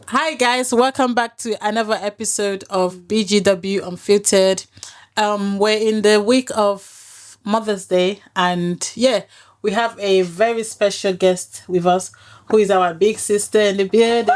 Hi guys, welcome back to another episode of BGW Unfiltered. We're in the week of Mother's Day, and we have a very special guest with us, who is our big sister in the building.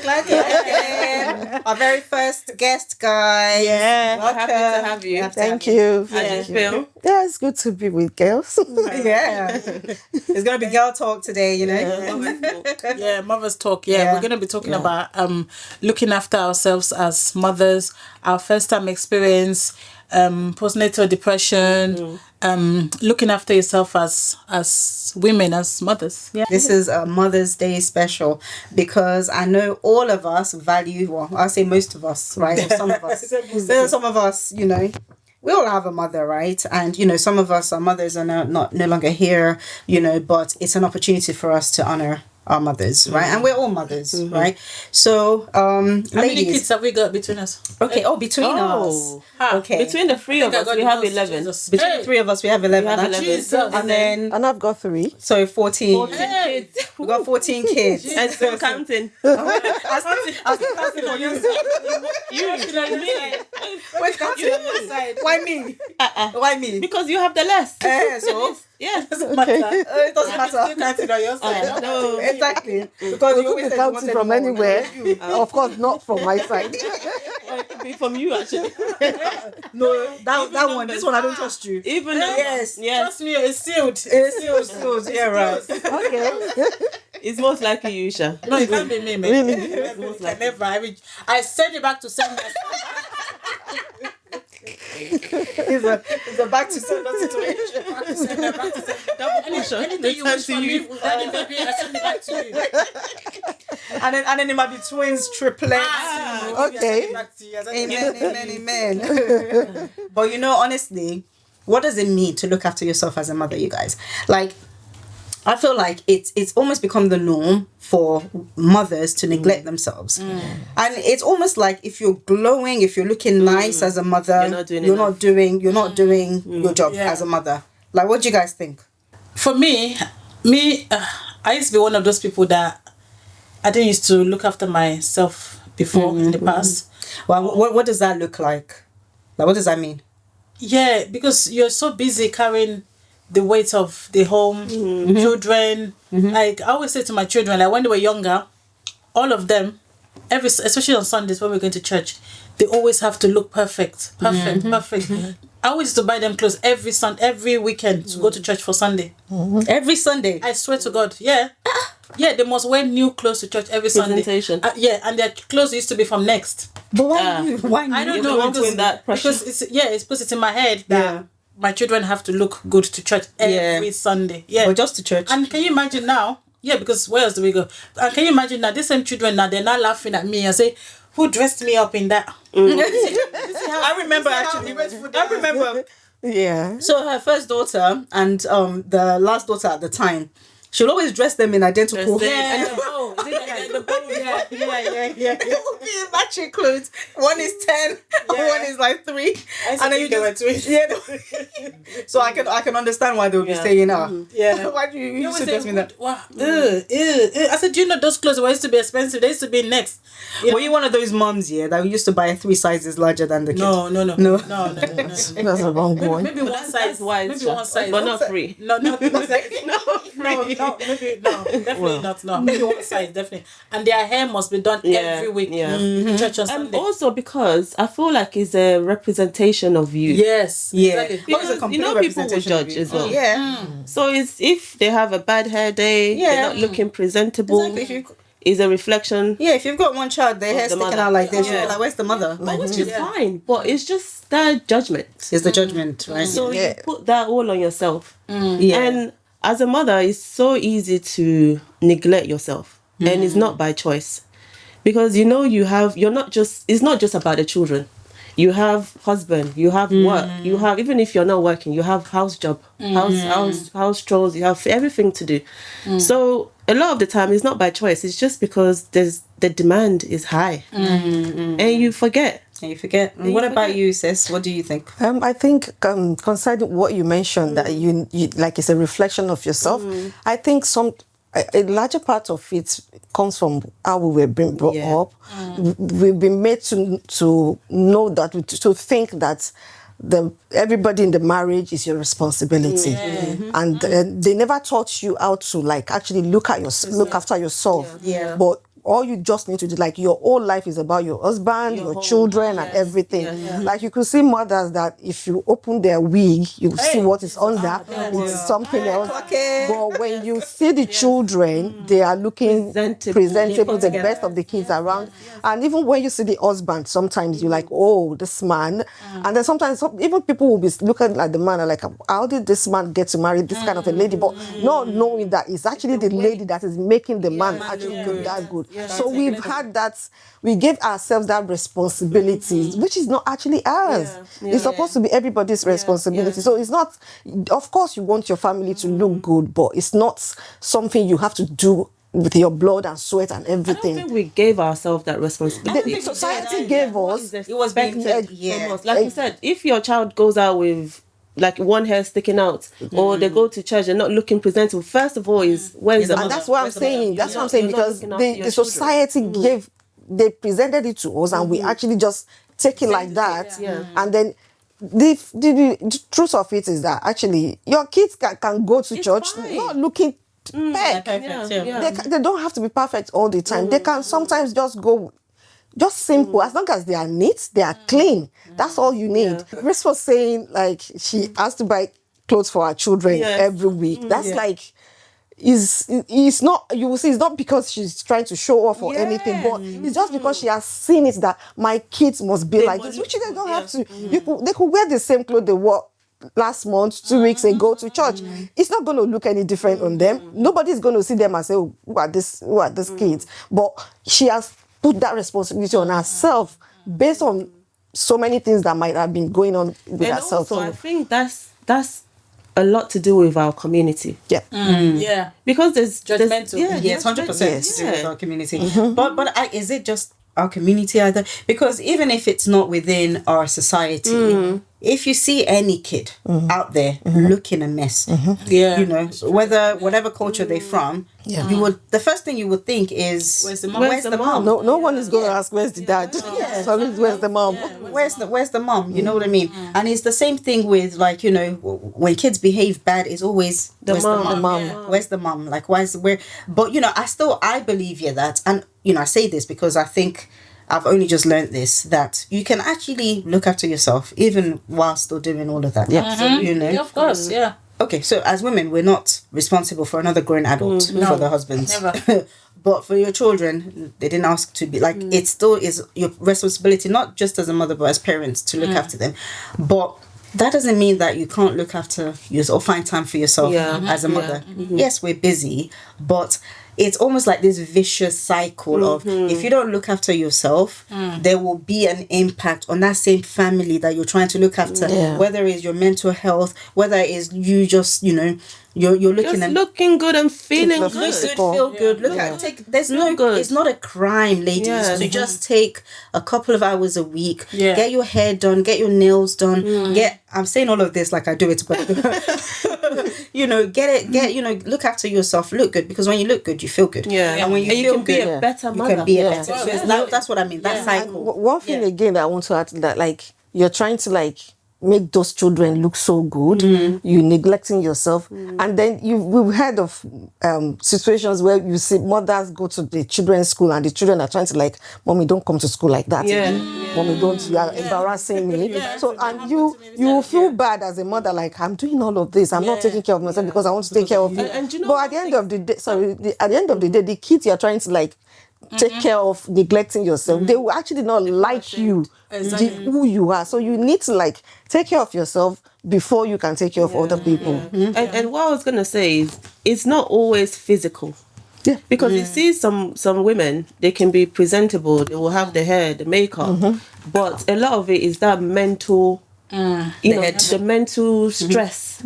Clack it. Our very first guest, guys. Yeah, we're happy to have you. Thank you. How do you feel? Yeah, it's good to be with girls. Yeah. It's going to be girl talk today, you know. Mother's talk. We're going to be talking about looking after ourselves as mothers, our first time experience, postnatal depression, looking after yourself as women, as mothers. Yeah. This is a Mother's Day special because I know all of us value, well, I'll say most of us, right? Or some of us. There are some of us, you know, we all have a mother, right? And, you know, some of us, our mothers are no longer here, you know, but it's an opportunity for us to honor our mothers, right? And we're all mothers, right? So, how many kids have we got between us? Okay, between us. Okay. Between the three of us, we have 11. Between the three of us, we have 11. We have 11. Jesus. And I've got 3. So 14. 14 kids. We got 14 kids. And still counting. I was counting for you. We're counting on your side. Why me? Why me? Because you have the less. So Yeah. it doesn't matter. Counting on your side. No. Exactly. Because We you could always be say you counting wanted from more. anywhere. Of course, not from my side. Or it could be from you, actually. No, that one. This one I don't trust you. Even Yes. Trust me, it's sealed. It's sealed. Yeah, right. Okay. It's most likely you, Sha. No, it can't be me, man. Really? I send it back to send. It's a back to sender situation. Double portion. Anything you wish from me, regarding baby, I send it back to you. And then it might be twins, triplets. Okay. Amen. But you know, honestly, what does it mean to look after yourself as a mother, you guys? Like, I feel like it's almost become the norm for mothers to neglect themselves. And it's almost like if you're glowing, if you're looking nice as a mother, you're not doing your job as a mother. Like, what do you guys think? For me, I used to be one of those people that I didn't used to look after myself before in the past. Well, what does that look like? Like, what does that mean? Yeah, because you're so busy carrying the weight of the home, children. Like, I always say to my children, like when they were younger, all of them, especially on Sundays when we're going to church, they always have to look perfect. I always used to buy them clothes every weekend to go to church for Sunday. Every Sunday. I swear to God, yeah. Yeah, they must wear new clothes to church every Sunday. And their clothes used to be from Next. But why you? Why I don't You know, want to win that pressure. because it's put in my head that my children have to look good to church every Sunday. Yeah, Or just to church. and can you imagine now? Yeah, because where else do we go? And can you imagine now? These same children now, they're not laughing at me and say, "Who dressed me up in that?" I remember actually. I remember. Yeah. So her first daughter and the last daughter at the time, she'll always dress them in identical. Yeah. They will be in matching clothes. One is 10, one is like 3, and then you they were just twins. So I can understand why they would be saying, why do you They used always to dress me in that? "Wow, I said, do you know those clothes were used to be expensive? They used to be Next. Were you one of those moms, that used to buy 3 sizes larger than the kid? No. That's a wrong one. Maybe one size. Wise, Maybe one size. but not free. No, maybe definitely not. No, maybe one size, definitely. And their hair must be done every week. Church on And Sunday. also because I feel like it's a representation of you. Yes. Yeah. Exactly. Because Because, you know, people will judge as well. So it's if they have a bad hair day, they're not looking presentable. Exactly. Is a reflection. If you've got one child, their hair the sticking mother. out like this, you'll be like, where's the mother? Which is fine, but it's just that judgment. It's the judgment, right? So you put that all on yourself. Yeah. And as a mother, it's so easy to neglect yourself. And it's not by choice. Because you're not just, it's not just about the children. You have husband, you have work, you have, even if you're not working, you have house job, house chores, you have everything to do. So a lot of the time it's not by choice, it's just because the demand is high. And you forget. And you forget. And what about you, sis? What do you think? I think concerning what you mentioned, that you like it's a reflection of yourself. I think a larger part of it comes from how we were being brought Yeah. up. We've been made to know that, to think that everybody in the marriage is your responsibility, and they never taught you how to like actually look after yourself. Yeah. But all you just need to do, like your whole life is about your husband, your home. children, and everything. Like you could see mothers that if you open their wig, you see what is under. It's something else. But when you see the children, they are looking presentable, the best of the kids around. And even when you see the husband, sometimes you're like, oh, this man. And then sometimes even people will be looking at the man and like, how did this man get to marry this kind of a lady? But not knowing that it's actually the lady that is making the man actually look that good. So we've had that, we gave ourselves that responsibility, which is not actually ours. It's supposed to be everybody's responsibility. So it's not, of course you want your family to look good, but it's not something you have to do with your blood and sweat and I don't everything. think we gave ourselves that responsibility. The society gave us. It was being expected yeah. from us. Like you said, if your child goes out with like one hair sticking out, or they go to church and not looking presentable, first of all is where's the And mother? that's what I'm saying. That's what I'm saying, You're not because looking after your the society they presented it to us, and we actually just take it like that. And then the truth of it is that actually your kids can go to church fine. not looking perfect. They don't have to be perfect all the time. They can sometimes just go just simple. As long as they are neat, they are clean. That's all you need. Grace was saying like she has to buy clothes for her children every week. That's like it's not, you will see, it's not because she's trying to show off or anything, but it's just because she has seen it that my kids must be like this, which they don't have to. They could wear the same clothes they wore last month, 2 weeks ago to church. It's not going to look any different on them. Nobody's going to see them and say, oh, who are these kids? But she has put that responsibility on herself based on so many things that might have been going on with And herself. also, I think that's a lot to do with our community. Yeah. Yeah. Because there's Judgmental. Yes, 100% to do with our community. But is it just our community either? Because even if it's not within our society, if you see any kid out there looking a mess, you know, whatever culture they're from, you would, the first thing you would think is, Where's the mom? Where's the mom? No one is going to ask, where's the dad? So where's the mom? Where's the mom? You know what I mean? And it's the same thing with, like, you know, when kids behave bad, it's always where's mom. the mom? Where's the mom? Like, but you know, I believe that, and you know, I say this because I think I've only just learned this, that you can actually look after yourself even while still doing all of that. Yeah. So, you know. Yeah, of course, yeah. Okay, so as women, we're not responsible for another grown adult, for the husbands. Never. But for your children, they didn't ask to be, like, it still is your responsibility, not just as a mother, but as parents, to look after them. But that doesn't mean that you can't look after yourself or find time for yourself as a mother. Yes, we're busy, but it's almost like this vicious cycle of, if you don't look after yourself, there will be an impact on that same family that you're trying to look after, whether it's your mental health, whether it's you just, you know, you're looking just looking good and feeling good. Feel good. Look at there's no good. It's not a crime, ladies, to just take a couple of hours a week, get your hair done, get your nails done, I'm saying all of this like I do it, but you know, get you know, look after yourself, look good, because when you look good, you feel good. And when you you feel can be good, a better mother. you can be a better. So that's what I mean. That cycle. One thing again that I want to add to that, like, you're trying to like make those children look so good, you're neglecting yourself, and then we've heard of situations where you see mothers go to the children's school and the children are trying to like, mommy, don't come to school like that. Mommy, don't, you are embarrassing me. So and you will feel bad as a mother, like, I'm doing all of this, I'm not taking care of myself because I want to take care of you. And you know, but at the end of the day, at the end of the day, the kids you're trying to like take care of, neglecting yourself, they will actually not like you, who you are. So you need to like take care of yourself before you can take care of other people. And what I was gonna say is, it's not always physical. Because you see some women, they can be presentable, they will have the hair, the makeup, but a lot of it is that mental, you know, the mental stress.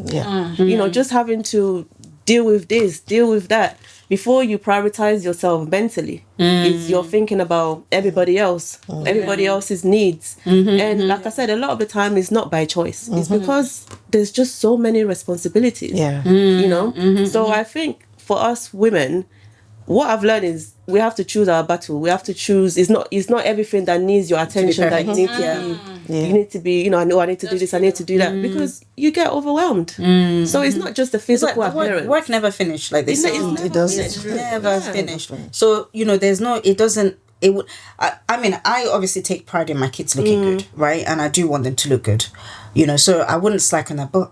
You know, just having to deal with this, deal with that. Before you prioritize yourself mentally, is you're thinking about everybody else, everybody else's needs. And like I said, a lot of the time it's not by choice. It's because there's just so many responsibilities. You know? So I think for us women, what I've learned is we have to choose our battle. We have to choose. It's not everything that needs your attention that you need to be. You need to be. I know I need to do this. I need to do that, because you get overwhelmed. So it's not just the physical appearance. Work never finished, like they say. It doesn't. It's never finished. So there's no. It doesn't. It would. I mean, I obviously take pride in my kids looking good, right? And I do want them to look good. So I wouldn't slack on that. But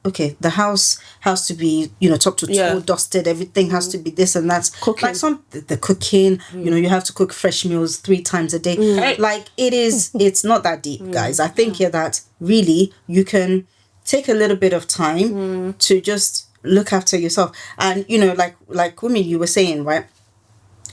okay, the house has to be, top to toe, dusted. Everything has to be this and that. Cooking. Like the cooking, you have to cook fresh meals 3 times a day. Like it's not that deep, guys. I think that really you can take a little bit of time to just look after yourself. And, like Wumi, you were saying, right?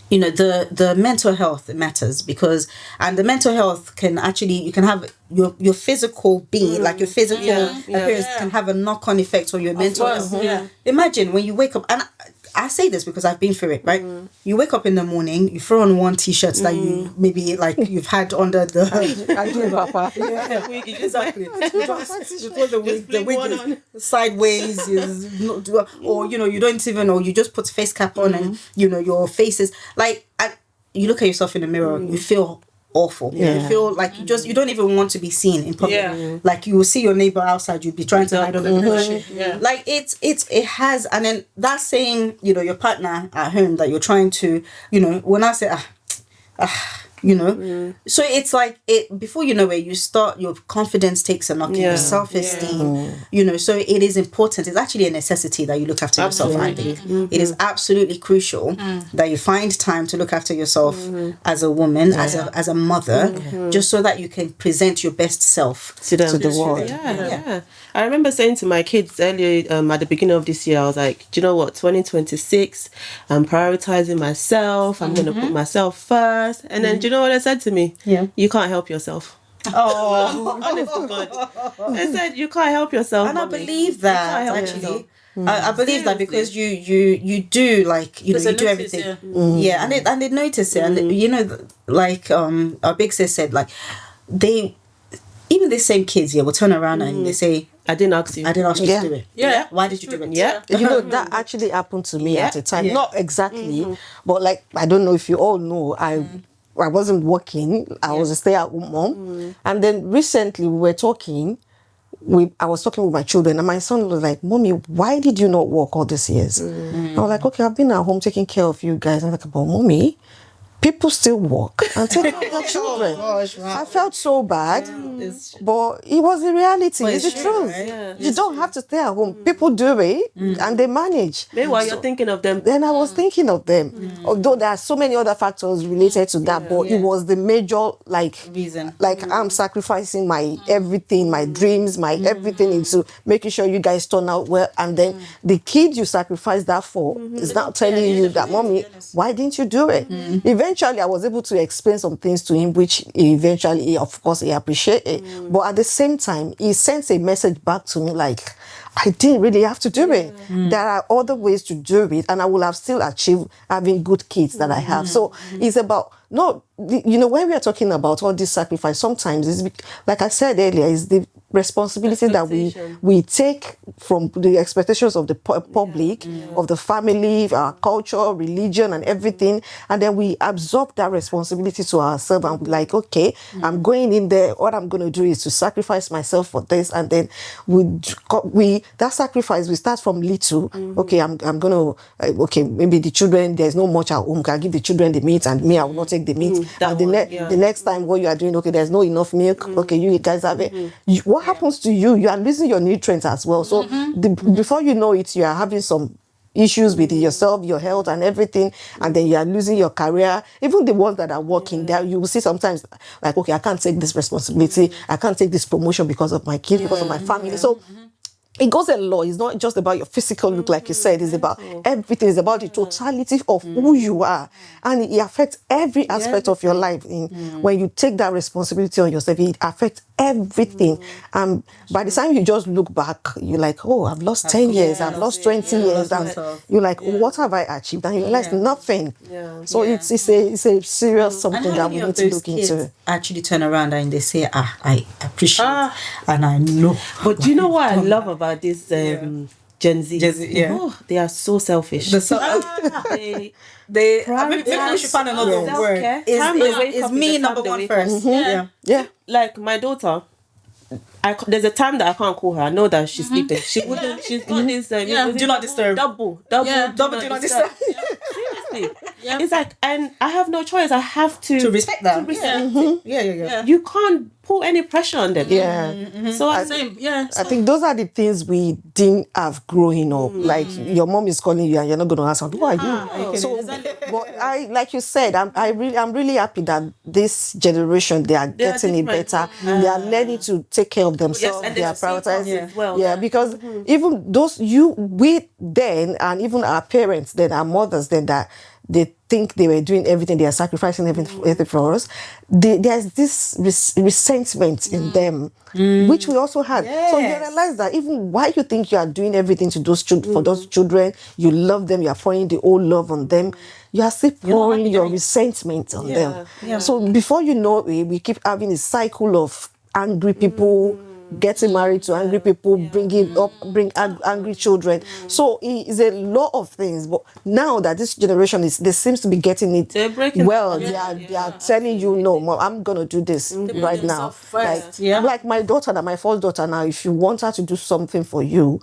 The mental health matters, because the mental health can actually, you can have your physical being, like your physical appearance can have a knock-on effect on your mental health. Imagine when you wake up, and I say this because I've been through it, right? You wake up in the morning, you throw on one t-shirt that you maybe like you've had under the I do, Papa. exactly. You put the wig sideways, or you don't even, or you just put face cap on, and your face is like, you look at yourself in the mirror, you feel awful. You feel like you don't even want to be seen in public. Like you will see your neighbor outside, you'd be trying to hide under the bush. Like it has, and then that same your partner at home that you're trying to when I say so it's like before you know it, you start, your confidence takes a knock, your self-esteem, so it is important. It's actually a necessity that you look after yourself. I think it is absolutely crucial that you find time to look after yourself as a woman, as a mother, just so that you can present your best self to the world. I remember saying to my kids earlier at the beginning of this year, I was like, do you know what, 2026, I'm prioritizing myself, I'm going to put myself first. And then do you know what they said to me? You can't help yourself. Oh, honest to God. They said you can't help yourself. And I believe that actually. I believe that because you do, like you do everything, and they notice it, and like our big sis said, like even the same kids will turn around and they say, I didn't ask you to do it. Why did you do it? That actually happened to me at a time. Not exactly, but like, I don't know if you all know, I wasn't working. I was a stay-at-home mom. And then recently we were talking, I was talking with my children, and my son was like, Mommy, why did you not work all these years? I was like, okay, I've been at home taking care of you guys. And I'm like, but Mommy, people still work and take care of their children. I felt so bad, but it was the reality. It's the truth. Right? You don't have to stay at home. People do it and they manage. Meanwhile, you're thinking of them. Then I was thinking of them. Although there are so many other factors related to that, but it was the major reason. Like I'm sacrificing my everything, my dreams, my everything into making sure you guys turn out well. And then the kid you sacrifice that for is now telling you that, Mommy, why didn't you do it? Eventually, I was able to explain some things to him, which eventually, of course, he appreciated. But at the same time, he sends a message back to me like, I didn't really have to do it. There are other ways to do it, and I will have still achieved having good kids that I have. So it's about, when we are talking about all this sacrifice, sometimes it's, like I said earlier, is the responsibility that we take from the expectations of the public, of the family, our culture, religion, and everything, and then we absorb that responsibility to ourselves, and we're like, okay, I'm going in there, what I'm going to do is to sacrifice myself for this, and then that sacrifice, we start from little. Okay, I'm going to, maybe the children, there's no much at home, can I give the children the meat, and me, I will not take the meat. And the next time what you are doing, okay, there's no enough milk, okay, you guys have it. What happens to you? You are losing your nutrients as well. So before you know it, you are having some issues with yourself, your health, and everything, and then you are losing your career. Even the ones that are working there, you will see sometimes like, okay, I can't take this responsibility, I can't take this promotion because of my kids, because of my family. So it goes a lot. It's not just about your physical look, like you said. It's about everything. It's about the totality of who you are. And it affects every aspect of your life. When you take that responsibility on yourself, it affects everything. By the time you just look back, you're like, oh, I've lost 10 years, I've lost 20 years. And you're like, what have I achieved? And you realize nothing. So it's a serious something that we need to look into. Actually turn around and they say, I appreciate and I know. But do you know what I love about this Gen Z. Yeah. Oh, they are so selfish. They I mean, maybe we should find another word. Is me number one first? Yeah. Like my daughter, there's a time that I can't call her. I know that she's sleeping. She wouldn't. She's got this. Do not disturb. Double. Do not disturb. Seriously. Yeah. It's like, and I have no choice. I have to respect that. Yeah. You can't put any pressure on them. Yeah. So I think those are the things we didn't have growing up. Like your mom is calling you and you're not going to answer. Who are you? So, but like you said, I'm really happy that this generation they are getting it better. They are learning to take care of themselves. And they are prioritizing as well. Yeah, because even we then, and even our parents then, our mothers then, that they think they were doing everything, they are sacrificing everything for us. There's this resentment in them, which we also had. So you realize that even while you think you are doing everything to those for those children, you love them, you are pouring the old love on them, you are still pouring your resentment on them. Yeah. So before you know it, we keep having a cycle of angry people, getting married to angry people, bring angry children. So it is a lot of things. But now that this generation they seems to be getting it well. They are telling you, no, Mom, I'm gonna do this right now. Like my daughter, my first daughter now, if you want her to do something for you,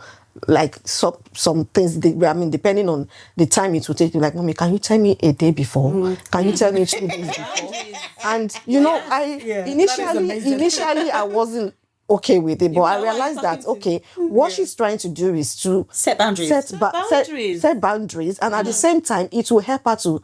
like some things, depending on the time it will take you, like, Mommy, can you tell me a day before? Can you tell me 2 days before? And initially I wasn't okay with it, but I realized that what she's trying to do is to set boundaries, set boundaries, and at the same time it will help her to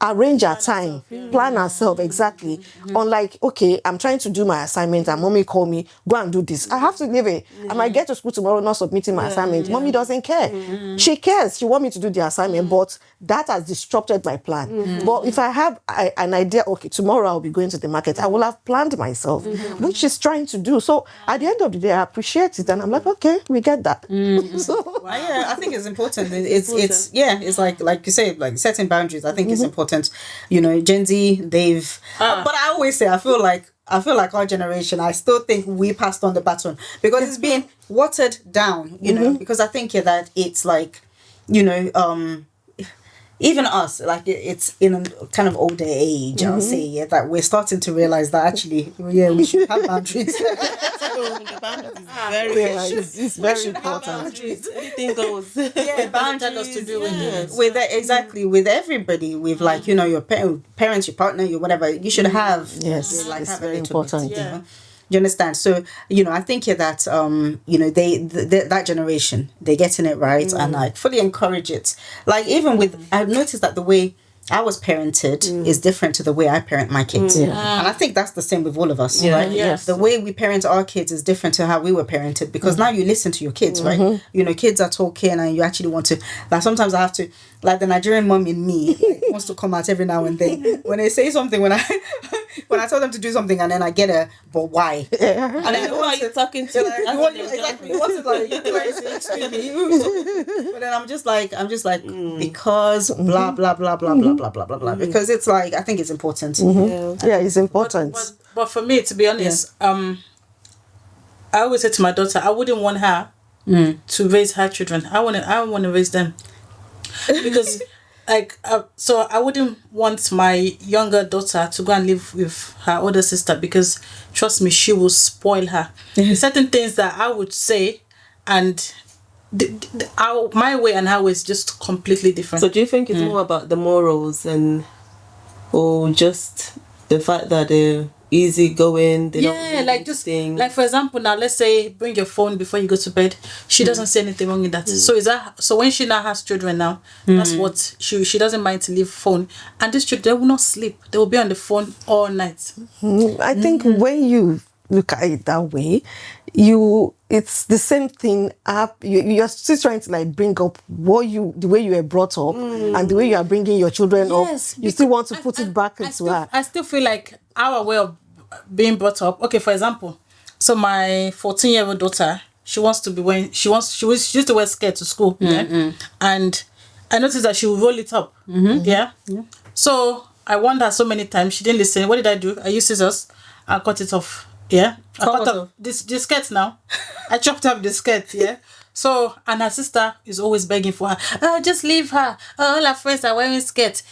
arrange her time, plan herself exactly. Unlike, I'm trying to do my assignment and Mommy call me, go and do this. I have to leave it. I might get to school tomorrow not submitting my assignment. Mommy doesn't care. She cares. She wants me to do the assignment, but that has disrupted my plan. But if I have an idea, tomorrow I'll be going to the market, I will have planned myself, which she's trying to do. So at the end of the day, I appreciate it, and I'm like, we get that. So I think it's important. It's like you say, like setting boundaries. I think it's important. Gen Z, they've but I always say I feel like our generation, I still think we passed on the baton because it's been watered down, because I think that it's like, even us, like it's in a kind of older age, I'll say, that we're starting to realize that actually, we should have boundaries. It's very important. Anything goes. Boundaries to do with exactly with everybody, with like your parents, your partner, your whatever. You should have it's very important. You understand? So I think that that generation, they're getting it right, and I fully encourage it. Like even I've noticed that the way I was parented is different to the way I parent my kids. And I think that's the same with all of us, right? Yes. The way we parent our kids is different to how we were parented, because now you listen to your kids, right? Kids are talking and you actually want to, like sometimes I have to, like the Nigerian mom in me wants to come out every now and then. When they say something, when I tell them to do something and then I get a, but why? And then who are you talking to? But then I'm just like, because blah, blah, blah, blah, blah, blah, blah, blah, blah. Because it's like, I think it's important. Yeah, it's important. But for me, to be honest, I always say to my daughter, I wouldn't want her to raise her children. I want to raise them. Because so I wouldn't want my younger daughter to go and live with her older sister, because trust me, she will spoil her. Certain things that I would say, and my way and her way is just completely different. So do you think it's more about the morals or just the fact that they're easy going? They don't like just things. Like for example, now let's say bring your phone before you go to bed. She doesn't see anything wrong in that. So when she now has children now, that's what she doesn't mind to leave phone. And these children, they will not sleep. They will be on the phone all night. I think when you look at it that way, it's the same thing. You're still trying to like bring up the way you were brought up and the way you are bringing your children up. You still want to put it back into her. I still feel like our way of being brought up. Okay, for example, so my 14-year-old daughter, she used to wear skirt to school, and I noticed that she would roll it up, So I warned her so many times, she didn't listen. What did I do? I used scissors and cut it off. I cut off this skirt now. I chopped up the skirt, So, and her sister is always begging for her. Oh, just leave her. Oh, all her friends are wearing skirts.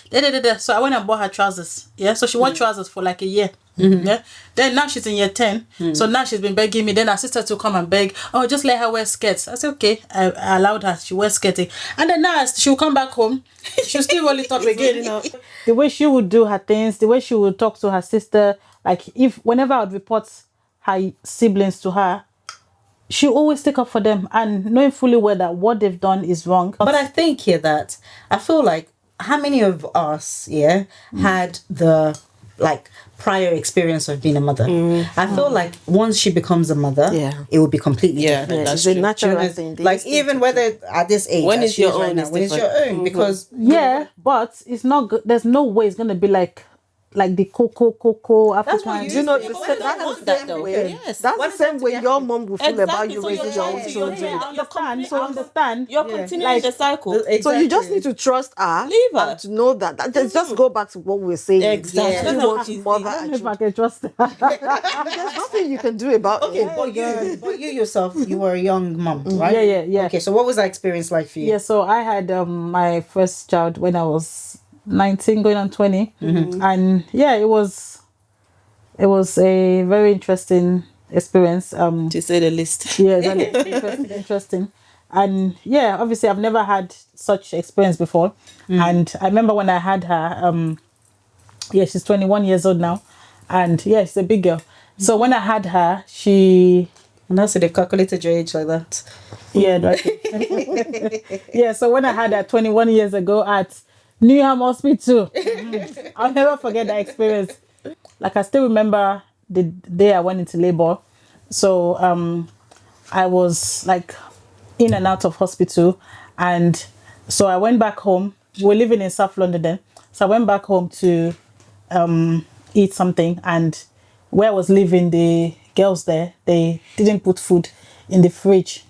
So I went and bought her trousers. Yeah. So she wore trousers for like a year. Yeah. Then now she's in year 10. So now she's been begging me. Then her sister to come and beg. Oh, just let her wear skirts. I said, okay. I allowed her. She wears skirting. And then now she'll come back home. She'll still roll it up again. You know. The way she would do her things, the way she would talk to her sister. Like whenever I would report her siblings to her, she always stick up for them and knowing fully well that what they've done is wrong. But I think here that I feel like how many of us had the prior experience of being a mother. I feel like once she becomes a mother, it will be completely different. It's a natural thing. Like even whether at this age, when it's your own, when it's your own, because but it's not good. There's no way it's gonna be like the cocoa African. You know, that's the same way. That's the same way your mom will feel about you raising your own children. Understand. You're continuing the cycle. Exactly. So you just need to trust her. Leave her. And to know that. Just go back to what we're saying. Exactly. Yeah. That's What what mother I don't and know if I children. can trust her. There's nothing you can do about Okay, it. but you yourself, you were a young mom, right? Yeah. Okay, so what was that experience like for you? Yeah, so I had my first child when I was 19 going on 20. And it was a very interesting experience. To say the least. Yeah, interesting. And obviously I've never had such experience before. And I remember when I had her, she's 21 years old now. And she's a big girl. So when I had her, And that's they've calculated your age like that. Yeah, right. So when I had her 21 years ago at Newham Hospital, I'll never forget that experience. Like I still remember the day I went into labor. So I was like in and out of hospital, and so I went back home. We were living in South London then, so I went back home to eat something, and where I was living, the girls there, they didn't put food in the fridge.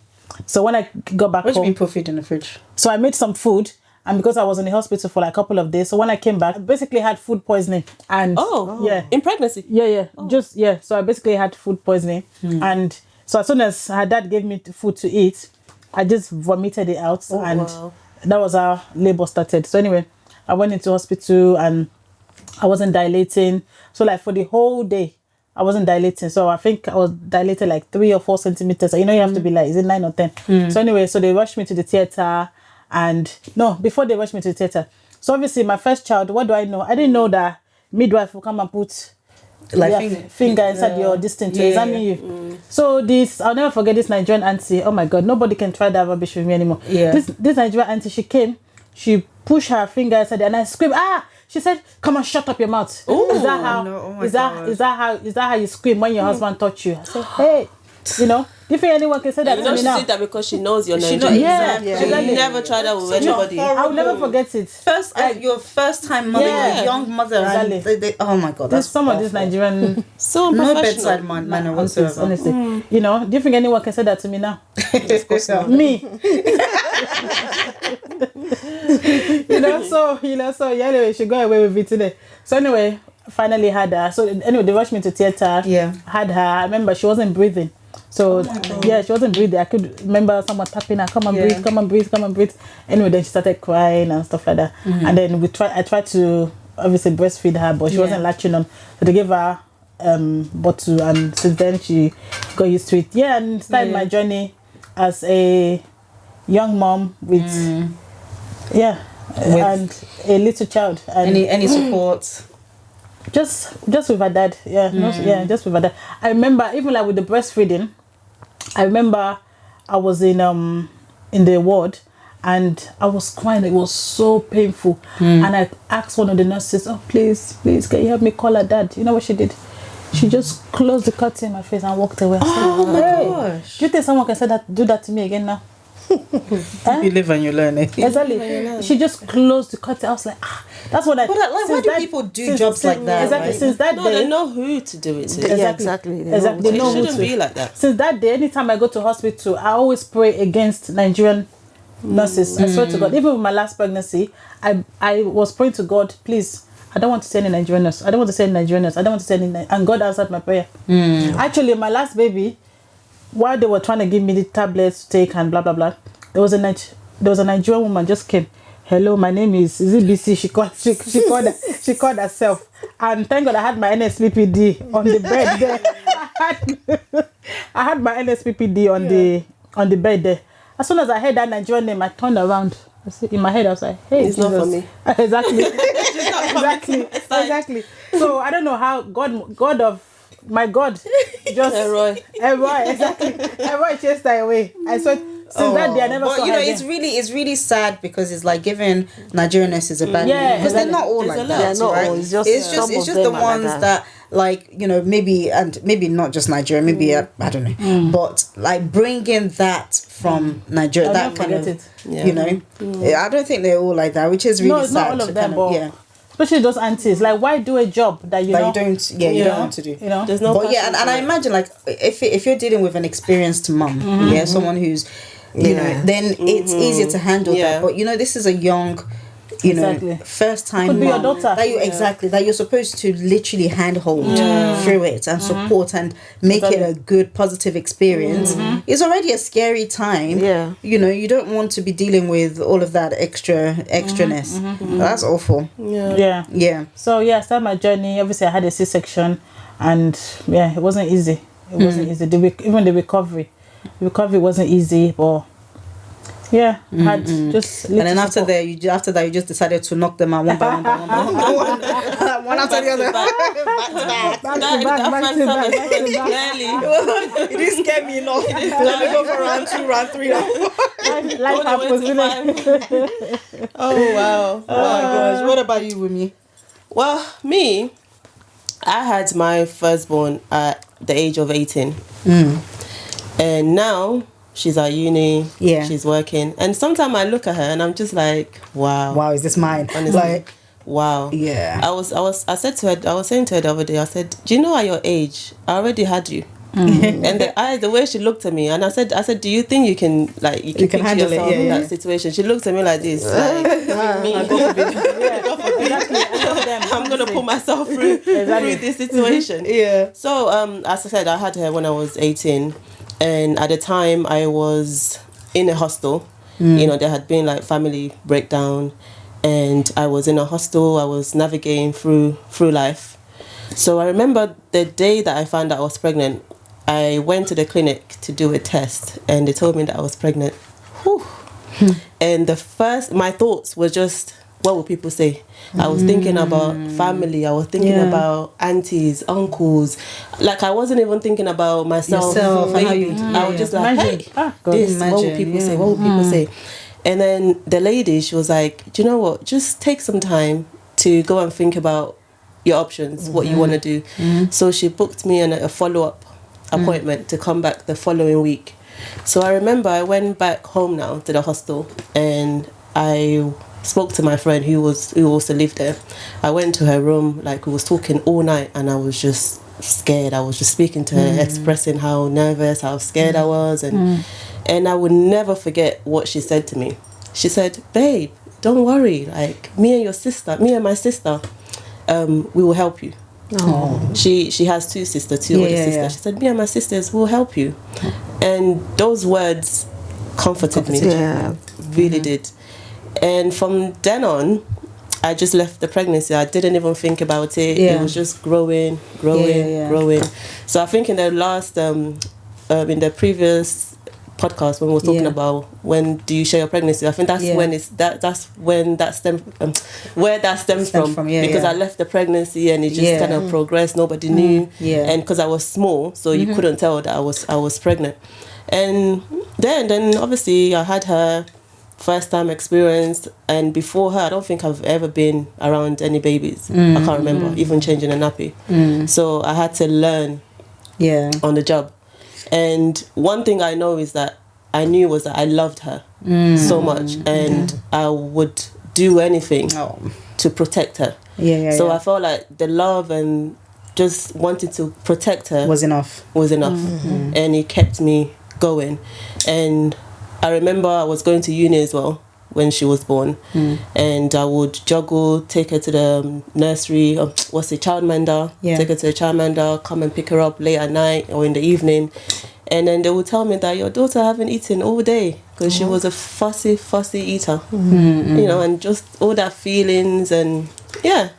So when I got back What do you home, mean put food in the fridge? so I made some food. And because I was in the hospital for like a couple of days, so when I came back, I basically had food poisoning. And in pregnancy. So I basically had food poisoning. And so as soon as her dad gave me food to eat, I just vomited it out. That was how labor started. So anyway, I went into hospital and I wasn't dilating. So like for the whole day, I wasn't dilating. So I think I was dilated like 3 or 4 centimeters. You know, you have to be like, is it 9 or 10? So anyway, so they rushed me to the theatre. And no, before they rushed me to the theatre. So obviously my first child, what do I know? I didn't know that midwife will come and put finger inside your distance to examine you. So I'll never forget this Nigerian auntie. Oh my God, nobody can try that rubbish with me anymore. This Nigerian auntie, she came, she pushed her finger inside and I screamed, she said, come on, shut up your mouth. Is that how you scream when your husband touch you? I said, hey, you know, do you think anyone can say that to me now? She did that because she knows you're Nigerian. Exactly. You never tried that with anybody. I'll never forget it. Your first time mother, you're a young mother. Exactly. And oh my God, There's some of these Nigerian so no professional. bedside manner whatsoever. honestly. You know, do you think anyone can say that to me now? Of course not. Me. So anyway, she got away with it today. So anyway, finally had her. So anyway, they rushed me to theatre. Had her. I remember she wasn't breathing. So she wasn't breathing. I could remember someone tapping her, come and breathe. Anyway, then she started crying and stuff like that. And then I tried to obviously breastfeed her, but she wasn't latching on. So they gave her bottle, and since then she got used to it. And started my journey as a young mom with and a little child. And any support? Just with her dad, just with her dad. I remember even like with the breastfeeding. I remember I was in the ward and I was crying. It was so painful, and I asked one of the nurses, "Oh, please, can you help me call her dad?" You know what she did? She just closed the curtain in my face and walked away. Oh my gosh! Do you think someone can do that to me again now? You live and you learn it. Exactly. She just closed the curtain. I was like, that's what I. But why do people do jobs like that? Exactly. Right? Since that day, they know who to do it to. Exactly. They know who shouldn't to. be like that. Since that day, anytime I go to hospital, I always pray against Nigerian nurses. I swear to God. Even with my last pregnancy, I was praying to God, please. I don't want to see any Nigerian nurse. I don't want to see any Nigerian nurse. I don't want to see any. And God answered my prayer. Actually, my last baby, while they were trying to give me the tablets to take and blah blah blah, there was a Nigerian woman just came. Hello, my name is it BC? She called herself, and thank God I had my NSPPD on the bed there. I had my NSPPD on the bed there. As soon as I heard that Nigerian name, I turned around. In my head, I was like, "Hey, it's not for me." Exactly, exactly. So I don't know how my God, just Eroy, exactly. Eroy chased her away. I saw. Since that day, I never saw her again. It's really sad because it's like giving Nigerian nurses a bad name, because they're not all like that. They're not right? all. It's just the ones that like, maybe not just Nigeria, maybe I don't know, but like bringing that from Nigeria, that kind of I don't think they're all like that, which is really sad. No, it's not all of them, but especially those aunties, like, why do a job that you don't want to do? There's no. But and I imagine, like, if you're dealing with an experienced mum, someone who's then it's easier to handle that. But this is a young, first time could be mom your daughter. that you're supposed to literally handhold through it and support and make it a good positive experience. It's already a scary time. You don't want to be dealing with all of that extraness. That's awful. So I started my journey. Obviously I had a C-section, and it wasn't easy. Even the recovery wasn't easy, but had just. And then after that, you just decided to knock them out one by one, one after the other, back to back. It didn't scare me enough. Let me go for round 2, round 3. Life happens. Oh wow! Oh my gosh! What about you, Wumi? Well, me, I had my firstborn at the age of 18. And now she's at uni. She's working. And sometimes I look at her and I'm just like, wow. Is this mine? Honestly, like, wow. Yeah. I was saying to her the other day, I said, do you know at your age, I already had you. And the way she looked at me, and I said, do you think you can handle yourself in that situation? She looked at me like this, like, I'm gonna put myself through this situation. So as I said, I had her when I was 18, and at the time I was in a hostel. There had been like family breakdown, and I was in a hostel. I was navigating through life. So I remember the day that I found out I was pregnant, I went to the clinic to do a test, and they told me that I was pregnant. And my thoughts were just, what will people say? I was thinking about family. I was thinking about aunties, uncles. Like, I wasn't even thinking about myself. Maybe. I was just like, what will people say? What will people say? And then the lady, she was like, do you know what? Just take some time to go and think about your options, what you want to do. So she booked me a follow-up appointment to come back the following week. So I remember I went back home now to the hostel, and I spoke to my friend who also lived there. I went to her room, like, we was talking all night, and I was just scared. I was just speaking to her, expressing how nervous, how scared I was, and I would never forget what she said to me. She said, babe, don't worry, like, me and my sister, we will help you. She has two older sisters. She said, me and my sisters will help you. And those words comforted me. Really did. And from then on, I just left the pregnancy. I didn't even think about it. It was just growing. So I think in the last in the previous podcast, when we were talking about when do you share your pregnancy, I think that's when that stems from. Because I left the pregnancy and it just kind of progressed. Nobody knew, and because I was small, so you couldn't tell that I was pregnant. And then obviously I had her first time experience, and before her I don't think I've ever been around any babies. I can't remember even changing a nappy. So I had to learn on the job. And one thing I know is that I knew was that I loved her so much, and I would do anything to protect her. So I felt like the love and just wanting to protect her was enough. And it kept me going. And I remember I was going to uni as well when she was born, and I would juggle, take her to the nursery, childminder, take her to the childminder, come and pick her up late at night or in the evening. And then they would tell me that your daughter haven't eaten all day because she was a fussy eater. You know, and just all that feelings and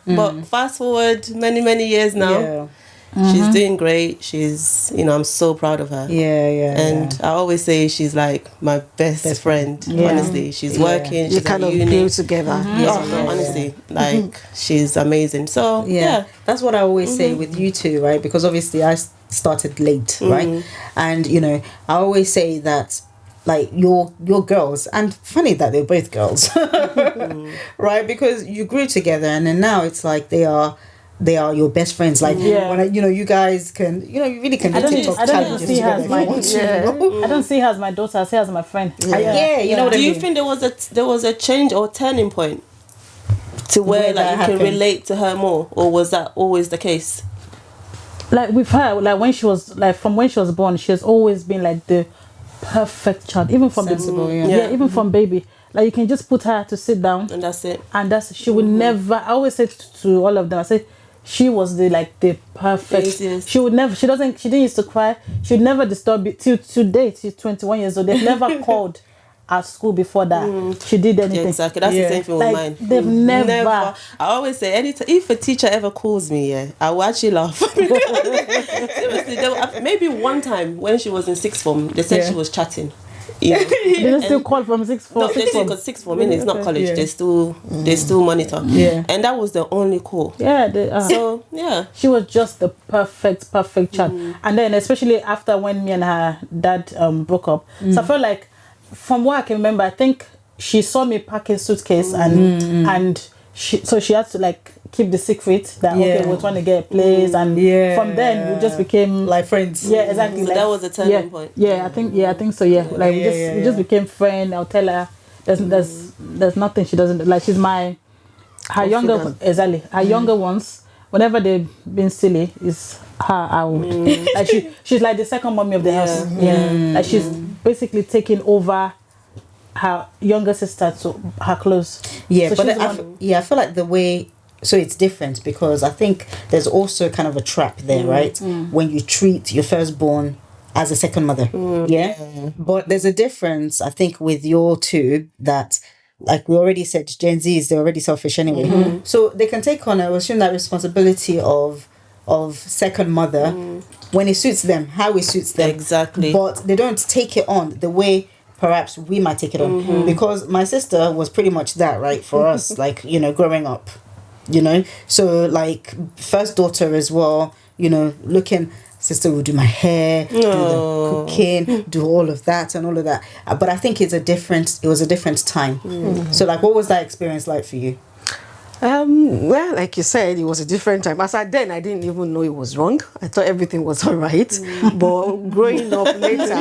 But fast forward many years now. She's doing great. She's, you know, I'm so proud of her. And I always say she's like my best friend. Honestly, she's working. She's You kind of grew together. Honestly, like she's amazing. So that's what I always say with you two, right? Because obviously I started late, right? And you know, I always say that like your girls, and funny that they're both girls, right? Because you grew together, and then now it's like they are your best friends. Like when I, you know, you guys can, you know, you really can do TikTok challenges together if you want to, you know? I don't see her as my daughter. I see her as my friend. You know what I mean? Do you think there was a change or turning point to where like you can relate to her more, or was that always the case? Like with her, like when she was from when she was born, she has always been like the perfect child, even from Sensible, even from baby. Like you can just put her to sit down, And that's it. and she would never. I always say to all of them, I say she was the perfect. Easiest. She didn't used to cry. She would never disturb it till today. She's 21 years old. They've never called at school before that she did anything. Yeah, exactly. That's the same thing with mine. They've never. I always say, if a teacher ever calls me, I will actually laugh. Seriously, maybe one time when she was in sixth form, they said she was chatting. You know? They didn't still call from sixth form. No, they do, because sixth form is not college. They still monitor. And that was the only call. So she was just the perfect child. And then especially after when me and her dad broke up, so I felt like, from what I can remember, I think she saw me packing suitcase and she had to like keep the secret that okay, we're trying to get a place, and from then we just became like friends. Exactly. So like, that was a turning point. I think so. Like we just became friends. I'll tell her there's nothing she doesn't like. She's her younger younger ones. Whenever they've been silly, is her out. Like she's like the second mommy of the house. Like she's basically taking over her younger sister to her close. So but I feel like the way. So it's different because I think there's also kind of a trap there, right? When you treat your firstborn as a second mother. But there's a difference, I think, with your two that, like we already said, Gen Zs, they're already selfish anyway. So they can take on, I assume, that responsibility of second mother when it suits them, how it suits them. Exactly. But they don't take it on the way perhaps we might take it on. Because my sister was pretty much that, right, for us, like, you know, growing up. You know, so like first daughter as well, you know, sister will do my hair, do the cooking, do all of that and all of that. But I think it was a different time. So like, what was that experience like for you? Well, like you said, it was a different time. As I didn't even know it was wrong. I thought everything was all right. But growing up later,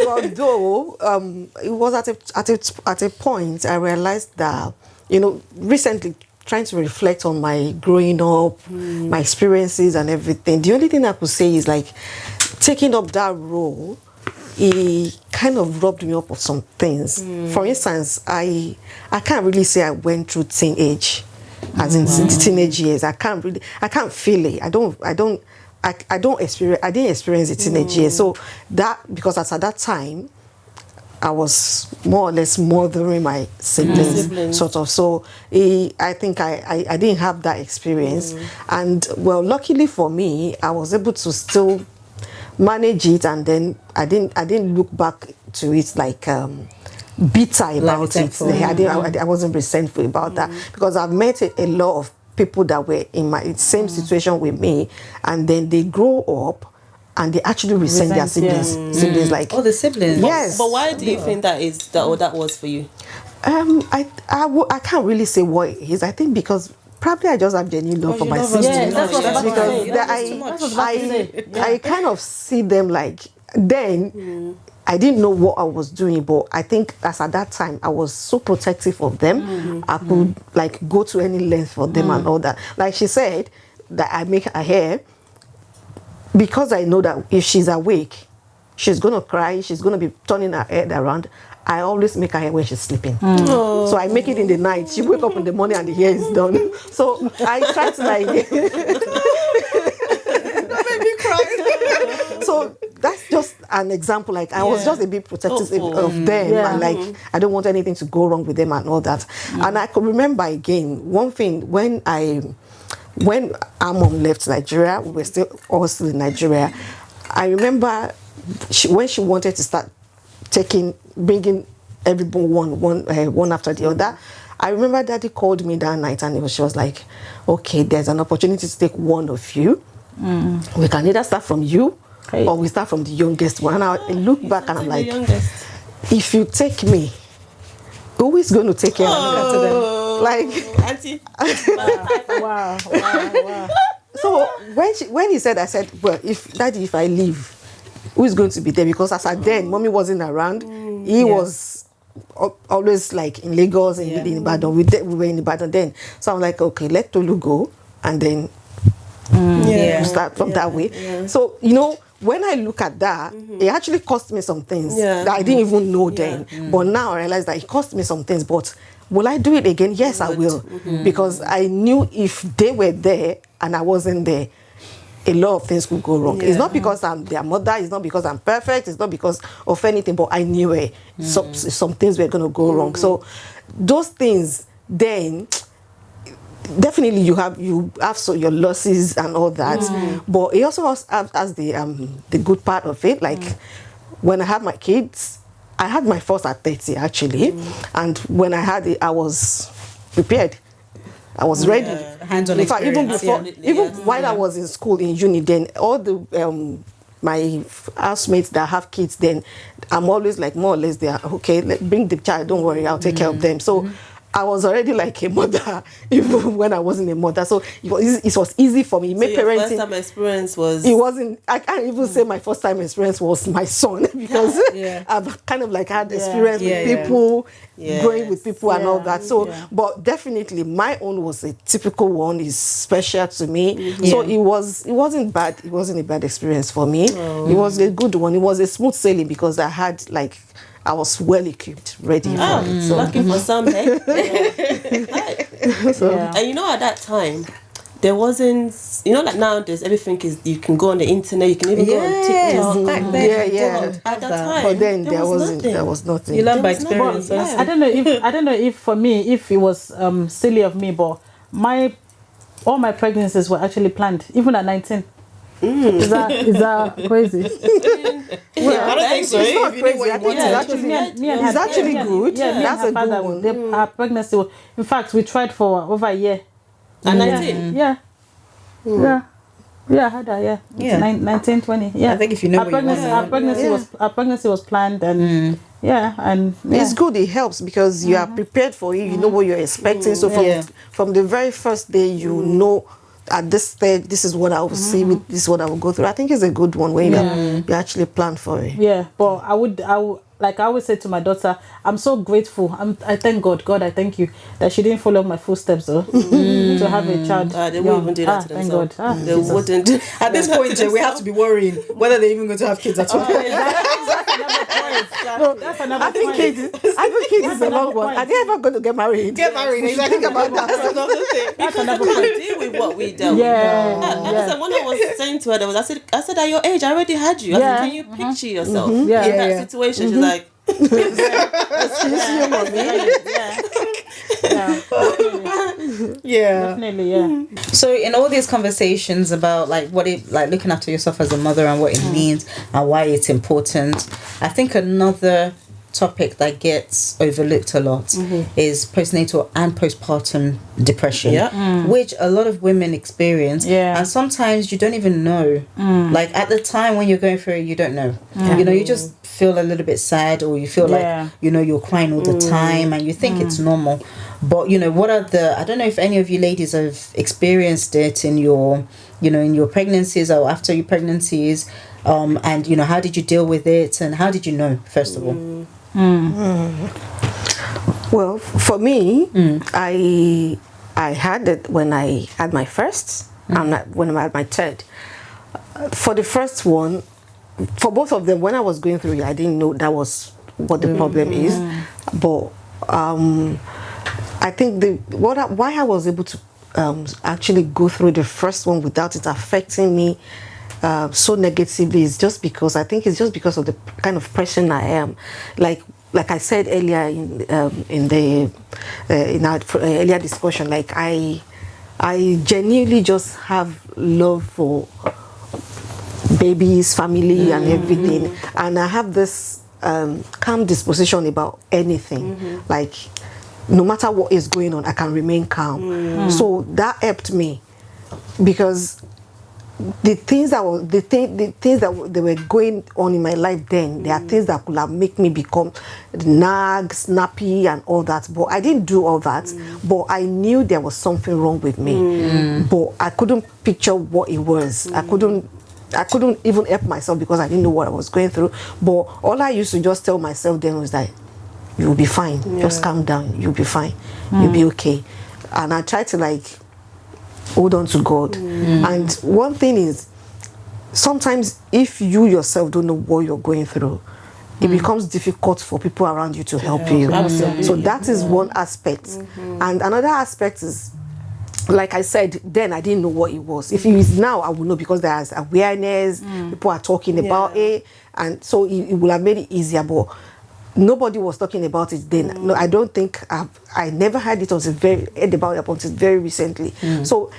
although it was at a point I realized that, you know, recently trying to reflect on my growing up, my experiences and everything. The only thing I could say is like taking up that role. It kind of rubbed me up with some things. For instance, I can't really say I went through teenage, as in the teenage years. I can't feel it. I didn't experience the teenage years. So that, because at that time, I was more or less mothering my siblings. Sort of. So I think I didn't have that experience. And well, luckily for me, I was able to still manage it, and then I didn't look back to it like bitter about it. I wasn't resentful about that, because I've met a lot of people that were in my same situation with me, and then they grow up and they actually resent their siblings. Siblings like the siblings. Yes. But why do you think that was for you? I can't really say what it is. I think because probably I just have genuine love for my siblings. That's what I kind of see them like, then I didn't know what I was doing, but I think as at that time I was so protective of them. I could like go to any length for them and all that. Like she said, that I make her hair because I know that if she's awake, she's gonna cry, she's gonna be turning her head around. I always make her hair when she's sleeping. So I make it in the night. She wake up in the morning and the hair is done. So I try to like So that's just an example. Like I was just a bit protective of them, and like I don't want anything to go wrong with them and all that. And I could remember again one thing when our mom left Nigeria, we were all still in Nigeria. I remember when she wanted to start bringing everyone one after the other. I remember Daddy called me that night, and she was like, "Okay, there's an opportunity to take one of you. We can either start from you, or we start from the youngest one." And I look back and I'm like, "If you take me, who is going to take care of them?" Like, Auntie. Wow. So when he said, I said, "Well, if I leave, who is going to be there?" Because as at then, Mommy wasn't around. He was always like in Lagos and in Ibadan. We were in Ibadan then. So I'm like, okay, let Tolu go, and then we'll start from that way. Yeah. So, when I look at that, it actually cost me some things that I didn't even know then. But now I realize that it cost me some things. But will I do it again? Yes, I will. Because I knew if they were there and I wasn't there, a lot of things could go wrong. It's not because I'm their mother. It's not because I'm perfect. It's not because of anything. But I knew some things were going to go wrong. So those things, then definitely you have your losses and all that. But it also has the good part of it. Like when I had my kids, I had my first at 30 actually, and when I had it, I was prepared. I was ready. Hands-on in fact, even experience. before, while I was in school in uni, then all the my housemates that have kids, then I'm always like more or less they are okay. Bring the child. Don't worry, I'll take care of them. So I was already like a mother even when I wasn't a mother. So it was easy for me. So your parenting, first time experience was... It wasn't... I can't even say my first time experience was my son because I've kind of like had experience with people, growing with people and all that. So, but definitely my own was a typical one. It's special to me. So it wasn't bad. It wasn't a bad experience for me. It was a good one. It was a smooth sailing because I was well equipped, ready for it. So lucky for some, hey? And at that time, there wasn't, like nowadays, everything is, you can go on the internet, you can even go on TikTok. Back then, At that time, but then there was nothing. You learn by experience. I don't know if for me, if it was silly of me, but all my pregnancies were actually planned, even at 19. Is that crazy? I don't think so. It's not crazy. I think it's actually good. That's a good one. Our pregnancy, in fact, we tried for over a year. At 19? Yeah, I had that. 19, 20. Yeah, I think if you know our pregnancy was planned, and it's good. It helps because you are prepared for it. You know what you're expecting. So from the very first day, you know. At this stage, this is what I will see. This is what I will go through. I think it's a good one when you actually plan for it. Yeah, but I would like I always say to my daughter, I'm so grateful. I thank God. God, I thank you that she didn't follow my footsteps though to have a child. They won't even do that to themselves. Thank God. They wouldn't. At this point, we have to be worrying whether they're even going to have kids at all. That's another I think kids is a long one. Are they ever going to get married? Exactly. Think about that. That's another thing. That's another point. Deal with what we dealt with. Listen, when I was saying to her, I said at your age, I already had you. I said, can you picture yourself in that situation? She's like, definitely. So in all these conversations about looking after yourself as a mother and what it means and why it's important, I think another topic that gets overlooked a lot is postnatal and postpartum depression, which a lot of women experience, and sometimes you don't even know. Like at the time when you're going through it, you don't know. You just feel a little bit sad, or you feel like you're crying all the time, and you think it's normal. But what are I don't know if any of you ladies have experienced it in your in your pregnancies or after your pregnancies, and how did you deal with it, and how did you know, first of all? Well, for me, I had it when I had my first, and when I had my third. For the first one, for both of them, when I was going through it, I didn't know that was what the problem is. But I think why I was able to actually go through the first one without it affecting me so negatively is just because I think it's just because of the kind of person I am. Like I said earlier in our earlier discussion, like I genuinely just have love for babies, family, and everything, and I have this calm disposition about anything. Like no matter what is going on, I can remain calm. So that helped me, because the things that they were going on in my life then, there are things that could have made me become snappy and all that, but I didn't do all that. But I knew there was something wrong with me, but I couldn't picture what it was. I couldn't even help myself because I didn't know what I was going through. But all I used to just tell myself then was that you'll be fine, just calm down, you'll be fine, you'll be okay. And I tried to like hold on to God. And one thing is, sometimes if you yourself don't know what you're going through, it becomes difficult for people around you to help you. Absolutely. So that is one aspect. And another aspect is, like I said, then I didn't know what it was. If it is now, I would know, because there's awareness, people are talking about it, and so it would have made it easier. But nobody was talking about it then. No, I don't think I never heard it until very recently. So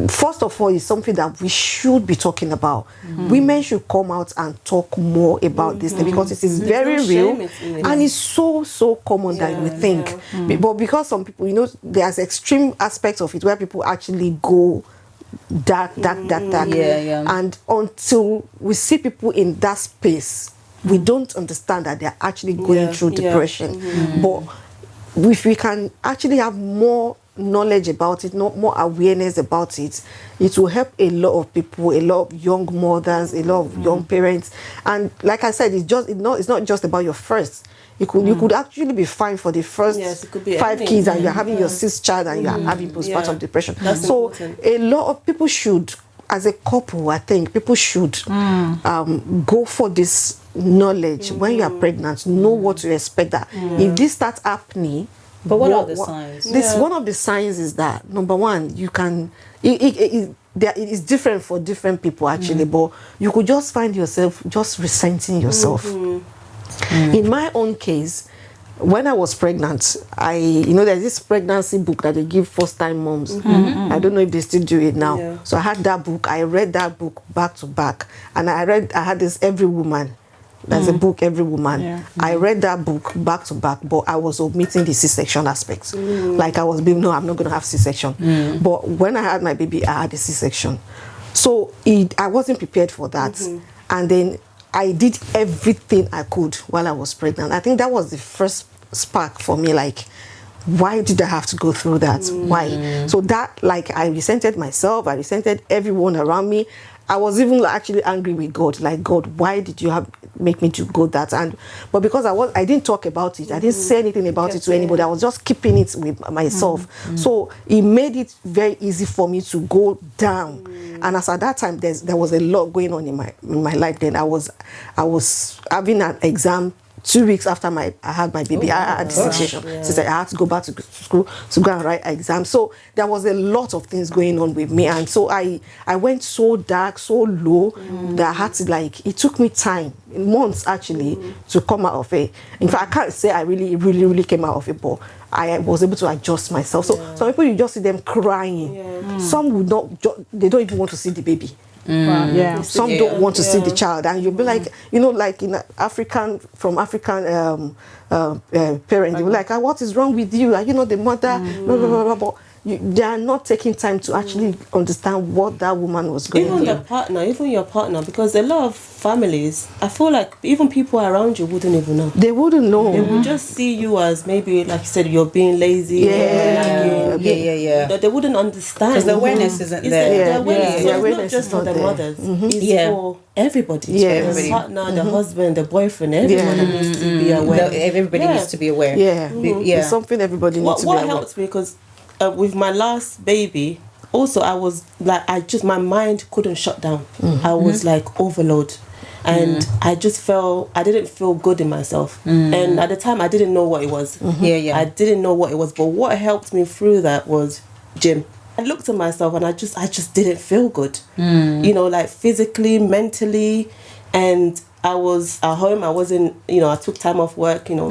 first of all, it's something that we should be talking about. Women should come out and talk more about this thing, because it is very real, and it's so common that we think. But because some people, there's extreme aspects of it where people actually go dark. And until we see people in that space, we don't understand that they're actually going through depression. But if we can actually have more knowledge about it, more awareness about it, it will help a lot of people, a lot of young mothers, a lot of young parents. And like I said, it's not just about your first. You could actually be fine for the first 5 kids, and you're having your 6th child, and you're having postpartum depression. So important. A lot of people should, as a couple, I think people should go for this knowledge. When you are pregnant, know what to expect. That if this starts happening, but what are the signs? One of the signs is that, number one, you can it is different for different people actually, but you could just find yourself just resenting yourself. In my own case, when I was pregnant, there's this pregnancy book that they give first-time moms. I don't know if they still do it now. So I had that book. I read that book back to back, and I had this Every Woman. There's a book, Every Woman. I read that book back to back, but I was omitting the C-section aspects. Like I was being, no, I'm not going to have C-section. But when I had my baby, I had a C-section. So I wasn't prepared for that. And then I did everything I could while I was pregnant. I think that was the first spark for me, like, why did I have to go through that? Why? So that, like, I resented myself, I resented everyone around me. I was even actually angry with God, like, God, why did you make me to go that? But because I didn't talk about it, I didn't say anything about it to anybody. I was just keeping it with myself. So it made it very easy for me to go down. And as at that time, there was a lot going on in my life. Then I was having an exam 2 weeks after I had my baby. I had C-section. So I had to go back to school to go and write exams. So there was a lot of things going on with me. And so I went so dark, so low, that I had to, like, it took me time, months actually, to come out of it. In fact, I can't say I really came out of it, but I was able to adjust myself. So some people, you just see them crying. Some would not, they don't even want to see the baby. Some don't want to see the child, and you'll be like, like in African parents, you'll be like, what is wrong with you? The mother, blah, blah, blah, blah. They are not taking time to actually understand what that woman was going through. Even your partner, because a lot of families, I feel like even people around you wouldn't even know. They wouldn't know. They would just see you as, maybe, like you said, you're being lazy. They wouldn't understand. Because the awareness isn't there. The awareness is not just for the mothers. It's for everybody. For the partner, the husband, the boyfriend, everyone needs to be aware. Everybody needs to be aware. It's something everybody needs to be aware. What helped me, because with my last baby, also I was like, my mind couldn't shut down. I was like overload, and I didn't feel good in myself. And at the time, I didn't know what it was. I didn't know what it was. But what helped me through that was gym. I looked at myself and I just didn't feel good. You know, like physically, mentally, and I was at home. I wasn't, you know, I took time off work, you know.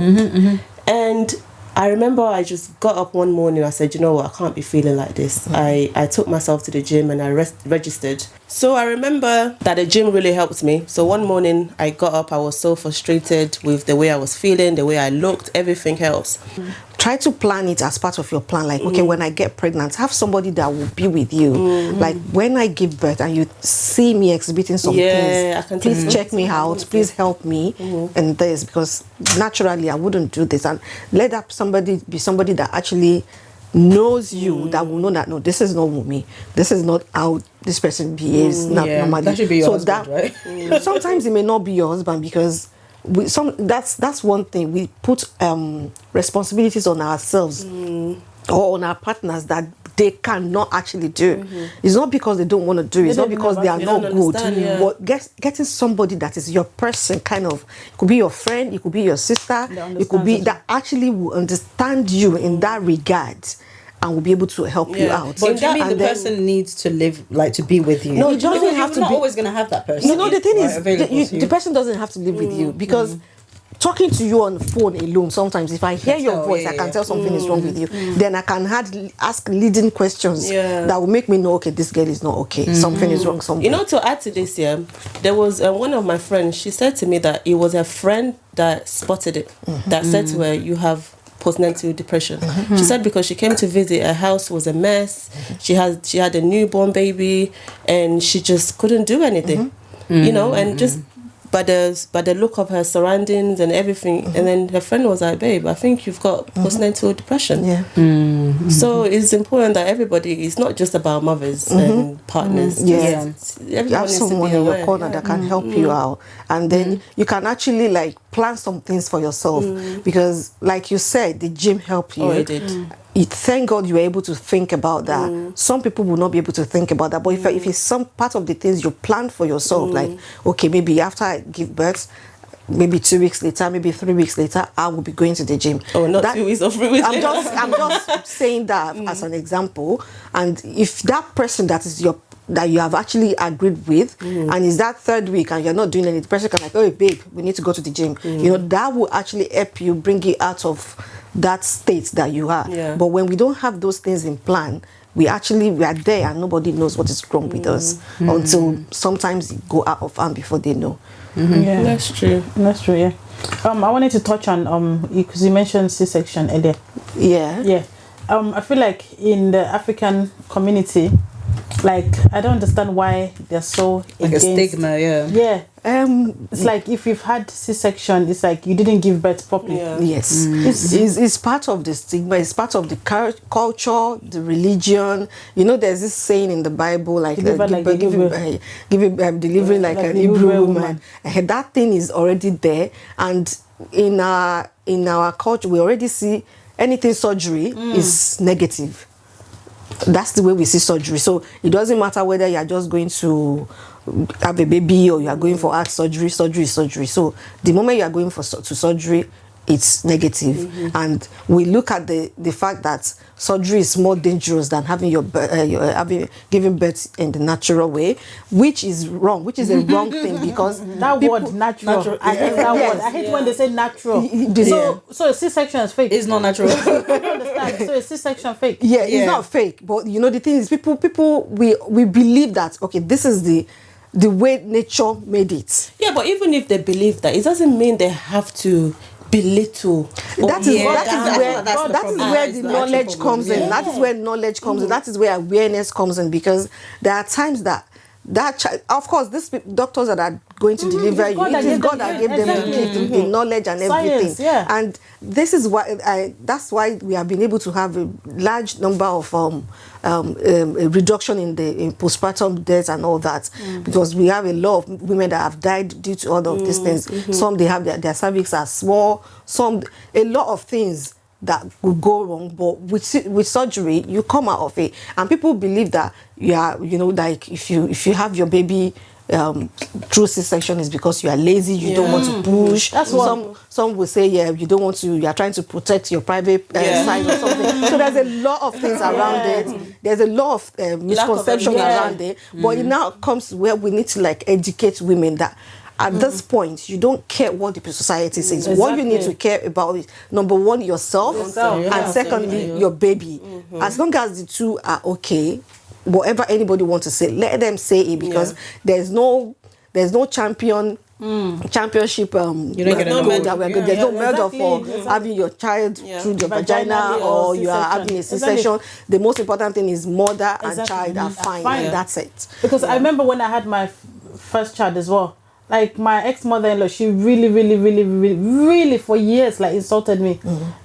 And I remember I just got up one morning. I said, you know what, I can't be feeling like this. I took myself to the gym and I registered. So I remember that the gym really helped me. So one morning I got up, I was so frustrated with the way I was feeling, the way I looked, everything helps. Try to plan it as part of your plan. Like, okay, when I get pregnant, have somebody that will be with you. Like, when I give birth and you see me exhibiting some things, please check me out. Please help me in this, because naturally I wouldn't do this. And let that somebody be somebody that actually knows you, that will know that, no, this is not me. This is not how this person behaves normally. That should be your husband, right? Sometimes it may not be your husband, because that's one thing. We put responsibilities on ourselves or on our partners that they cannot actually do. It's not because they don't want to do it. It's not because they are not good. But getting somebody that is your person, kind of, it could be your friend, it could be your sister, it could be that actually will understand you in that regard and will be able to help you out. But do you mean the person needs to live, like, to be with you? No, it doesn't have to be. You're not always going to have that person. No, the thing is, the person doesn't have to live with you, because talking to you on the phone alone, sometimes if I hear your voice, I can tell something is wrong with you. Then I can ask leading questions that will make me know, okay, this girl is not okay. Something is wrong somewhere. You know, to add to this, there was one of my friends, she said to me that it was a friend that spotted it, that said to her, you have postnatal depression. She said because she came to visit, her house was a mess. She had a newborn baby and she just couldn't do anything. You know, and just by the look of her surroundings and everything, and then her friend was like, babe, I think you've got postnatal depression. So it's important that everybody, it's not just about mothers and partners. You have someone in your corner that can help you out, and then you can actually like plan some things for yourself, because like you said, the gym helped you. Oh, it did. Thank God you were able to think about that. Some people will not be able to think about that, but if it's some part of the things you plan for yourself, like, okay, maybe after I give birth, maybe 2 weeks later, maybe 3 weeks later, I will be going to the gym. Oh, not 2 weeks or 3 weeks later. I'm just saying that as an example. And if that person that you have actually agreed with, and is that 3rd week and you're not doing anything, the person can like, oh babe, we need to go to the gym. You know, that will actually help you bring you out of that state that you are. But when we don't have those things in plan, we are there and nobody knows what is wrong with us until sometimes it go out of hand before they know. Yeah, that's true. Yeah. I wanted to touch on because you mentioned C-section earlier. Yeah. I feel like in the African community, like, I don't understand why they're so like against a stigma. It's like if you've had C-section, it's like you didn't give birth properly. Yes. It's part of the stigma. It's part of the culture, the religion. You know, there's this saying in the Bible, like delivering like an Hebrew woman. That thing is already there, and in our culture, we already see anything surgery is negative. That's the way we see surgery. So it doesn't matter whether you are just going to have a baby or you are going for heart surgery. Surgery is surgery. So the moment you are going to surgery, it's negative. And we look at the fact that surgery is more dangerous than having giving birth in the natural way, which is wrong, which is a wrong thing, because that word natural. I hate that word. I hate when they say natural. So a C-section is fake. It's not natural. I don't understand. So a C-section fake. It's not fake, but you know the thing is, people we believe that, okay, this is the way nature made it. Yeah, but even if they believe that, it doesn't mean they have to belittle. That is where the knowledge comes in. That is where knowledge comes in. That is where awareness comes in, because there are times that child, of course, these doctors that are going to deliver you, it is God that gave them the knowledge and everything. And this is why that's why we have been able to have a large number of a reduction in postpartum deaths and all that, because we have a lot of women that have died due to all of these things. Some, they have their cervix are small. A lot of things that would go wrong, but with surgery you come out of it. And people believe that like if you have your baby through C-section is because you are lazy, you don't want to push. That's what some will say, you don't want to, you are trying to protect your private side or something. So there's a lot of things around it. There's a lot of misconception around it. But it now comes where we need to like educate women that at this point, you don't care what the society says. What you need to care about is, number one, yourself, and secondly, your baby. As long as the two are okay, whatever anybody wants to say, let them say it, because there's no championship. There's no medal for having your child through your vagina or you are having a C-section. The most important thing is mother and child are fine. That's it. Because I remember when I had my first child as well. Like my ex-mother-in-law, she really for years like insulted me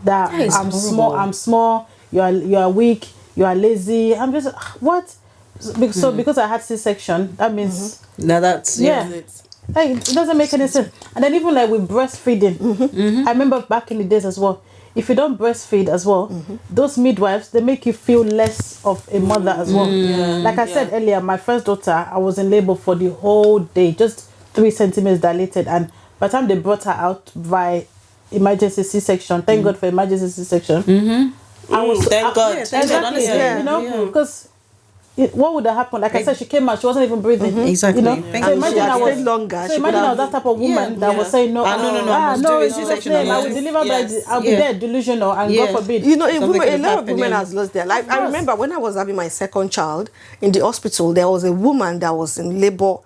that I'm small, you are weak, you are lazy. I'm just what? So because I had C-section, that means now that's like, it doesn't make any sense. And then even like with breastfeeding, I remember back in the days as well. If you don't breastfeed as well, those midwives, they make you feel less of a mother as well. Like I said earlier, my first daughter, I was in labor for the whole day, just 3 centimeters dilated, and by the time they brought her out by emergency C-section, thank God for emergency C-section. I was thank God, honestly, you know, because what would have happened? Like I said, she came out, she wasn't even breathing. Exactly. You know, so imagine I was longer. So imagine I was that type of woman that was saying no, no, in Jesus' name, I will deliver by. I'll be there, delusional, and God forbid. You know, a lot of women has lost their life. I remember when I was having my second child in the hospital, there was a woman that was in labor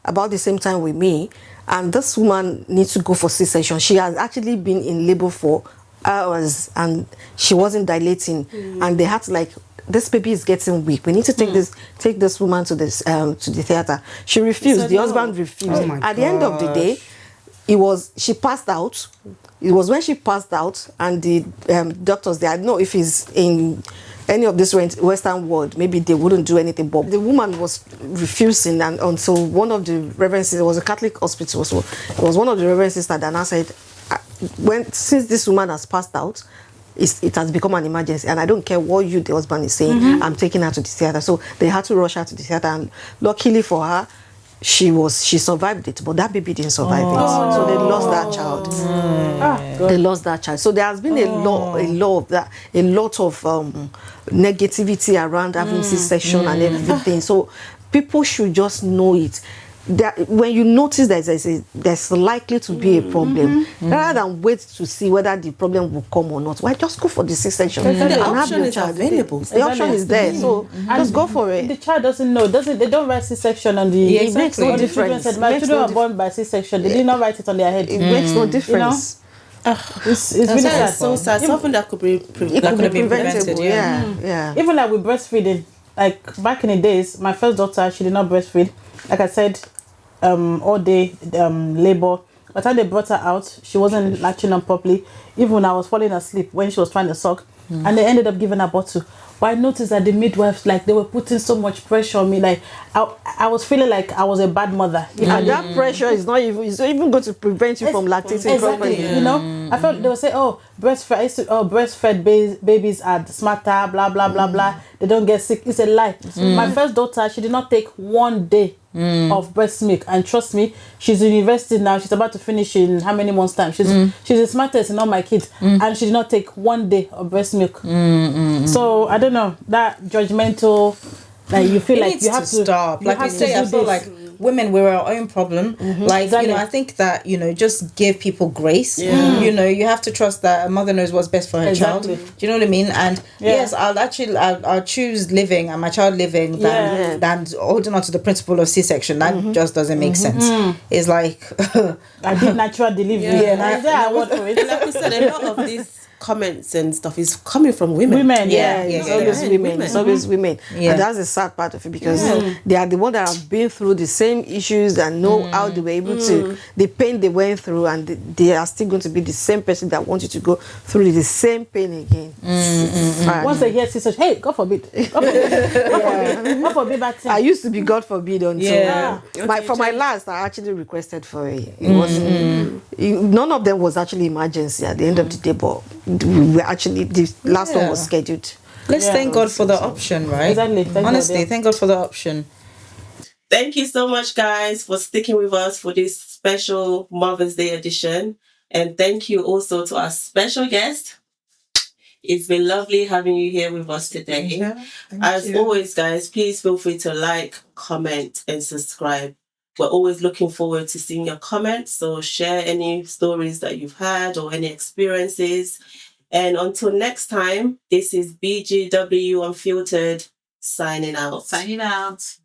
about the same time with me, and this woman needs to go for C-section. She has actually been in labor for hours and she wasn't dilating, and they had to like, this baby is getting weak, we need to take this woman to this to the theater. She refused. The husband refused. At the end of the day, she passed out. It was when she passed out, and the doctors, they had know if he's in any of this Western world, maybe they wouldn't do anything. But the woman was refusing, and until one of the reverends, it was a Catholic hospital, so it was one of the reverend sisters that now said, since this woman has passed out, it has become an emergency, and I don't care what the husband is saying, I'm taking her to the theater. So they had to rush her to the theater, and luckily for her, she survived it, but that baby didn't survive it. So they lost that child. They lost that child. So there has been a lot of negativity around having C-section and everything. So people should just know it. When you notice that there's likely to be a problem, rather than wait to see whether the problem will come or not, why just go for the C-section and the have option your is child. available. The option is there, so just go for it. The child doesn't know. They don't write C-section on the. It makes no difference. My children were born by C-section. They did not write it on their head. It makes no difference. It's really sad. So sad. Something that could be preventable. Yeah. Even like with breastfeeding, like back in the days, my first daughter, she did not breastfeed. Like I said, all day labor. By the time they brought her out, she wasn't latching on properly. Even when I was falling asleep when she was trying to suck, and they ended up giving her bottle. But I noticed that the midwives, like, they were putting so much pressure on me. Like, I was feeling like I was a bad mother. And that pressure is not even going to prevent you from lactating properly. You know, I felt they would say, breastfed babies are smarter, blah blah blah blah. They don't get sick. It's a lie. My first daughter, she did not take 1 day of breast milk, and trust me, she's in university now. She's about to finish in how many months' time? She's the smartest in all my kids, and she did not take 1 day of breast milk. So I don't know, that judgmental, like you feel like you have to stop. Like you say, I feel like women, we're our own problem. Like Exactly. you know, I think that just give people grace. You know, you have to trust that a mother knows what's best for her child. Do you know what I mean? And yes, I'll choose living and my child living than holding on to the principle of C-section. That just doesn't make sense. It's like I did natural delivery. I work for it. Like you said, a lot of these comments and stuff is coming from women. It's always women. It's always women. And that's the sad part of it, because they are the ones that have been through the same issues and know how they were able to, the pain they went through, and they are still going to be the same person that wants you to go through the same pain again. Once they hear C-section, hey, God forbid. God forbid back then. I used to be God forbid until for my last, I actually requested for it. It wasn't. None of them was actually emergency at the end of the day, but we were actually, the last one was scheduled. Let's thank God for the option, right? Exactly. Honestly, thank God for the option. Thank you so much, guys, for sticking with us for this special Mother's Day edition. And thank you also to our special guest. It's been lovely having you here with us today. Yeah, As always, guys, please feel free to like, comment, and subscribe. We're always looking forward to seeing your comments. So share any stories that you've had or any experiences. And until next time, this is BGW Unfiltered signing out. Signing out.